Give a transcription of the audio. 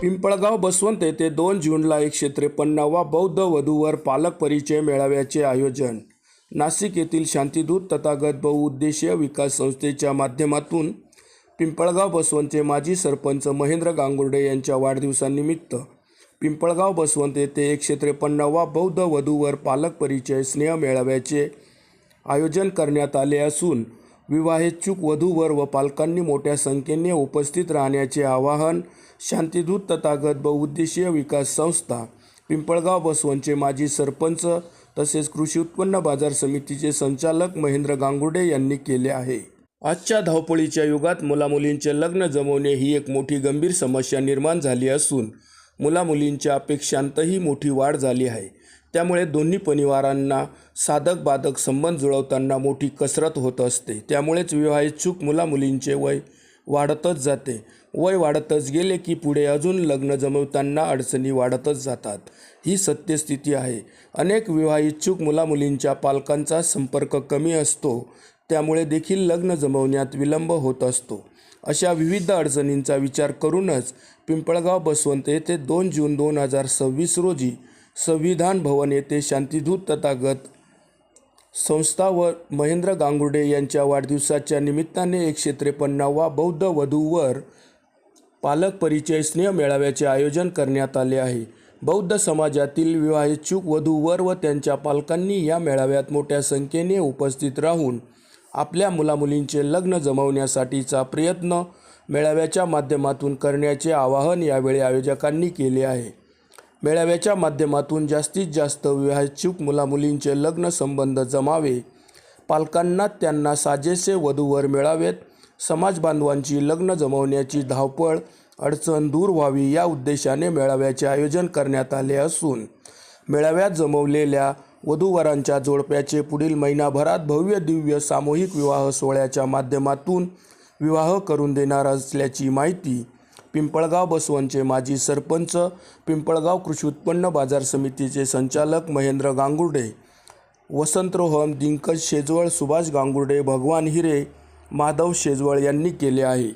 पिंपळगाव बसवंत येथे 2 जूनला 153वा बौद्ध वधूवर पालक परिचय मेळाव्याचे आयोजन. नाशिक येथील शांतिदूत तथागत बहुउद्देशीय विकास संस्थेच्या माध्यमातून पिंपळगाव बसवंतचे माजी सरपंच महेंद्र गांगुर्डे यांच्या वाढदिवसानिमित्त पिंपळगाव बसवंत येथे 153वा बौद्ध वधूवर पालक परिचय स्नेह मेळाव्याचे आयोजन करण्यात आले असून विवाहेच्छुक वधूवर व पालकांनी मोठ्या संख्येने उपस्थित राहण्याचे आवाहन शांतिदूत तथागत बहुउद्देशीय विकास संस्था पिंपळगाव बसवंतचे माजी सरपंच तसेच कृषी उत्पन्न बाजार समितीचे संचालक महेंद्र गांगुर्डे यांनी केले आहे. आजच्या धावपळीच्या युगात मुलामुलींचे लग्न जमवणे ही एक मोठी गंभीर समस्या निर्माण झाली असून मुलामुलींच्या अपेक्षांतही मोठी वाढ झाली आहे. त्यामुळे दोन्ही परिवारांना साधक बाधक संबंध जुळवताना मोठी कसरत होत असते. त्यामुळेच विवाहेच्छुक मुलामुलींचे वय वाढतच जाते. वय वाढतच गेले की पुढे अजून लग्न जमवताना अडचणी वाढतच जातात. ही सत्यस्थिती आहे. अनेक विवाहेच्छुक मुलामुलींच्या पालकांचा संपर्क कमी असतो. त्यामुळे देखील लग्न जमवण्यात विलंब होत असतो. अशा विविध अडचणींचा विचार करूनच पिंपळगाव बसवंत येथे 2 जून 2026 रोजी संविधान भवन येथे शांतिदूत तथागत संस्था व महेंद्र गांगुर्डे यांच्या वाढदिवसाच्या निमित्ताने 153वा बौद्ध वधूवर पालक परिचय स्नेह मेळाव्याचे आयोजन करण्यात आले आहे. बौद्ध समाजातील विवाहेच्छुक वधूवर व त्यांच्या पालकांनी या मेळाव्यात मोठ्या संख्येने उपस्थित राहून आपल्या मुलामुलींचे लग्न जमवण्यासाठीचा प्रयत्न मेळाव्याच्या माध्यमातून करण्याचे आवाहन यावेळी आयोजकांनी केले आहे. मेळाव्याच्या माध्यमातून जास्तीत जास्त विवाहेच्छुक मुलामुलींचे लग्न संबंध जमावे, पालकांना त्यांना साजेसे वधूवर मिळावेत, समाज बांधवांची लग्न जमवण्याची धावपळ अडचण दूर व्हावी या उद्देशाने मेळाव्याचे आयोजन करण्यात आले असून मेळाव्यात जमवलेल्या वधूवरांच्या जोडप्याचे पुढील महिनाभरात भव्य दिव्य सामूहिक विवाह सोहळ्याच्या माध्यमातून विवाह करून देणार असल्याची माहिती पिंपळगाव बसवंतचे माजी सरपंच, पिंपळगाव कृषी उत्पन्न बाजार समितीचे संचालक महेंद्र गांगुर्डे, वसंतरोहम, दिंकज शेजवळ, सुभाष गांगुर्डे, भगवान हिरे, माधव शेजवळ यांनी केले आहे.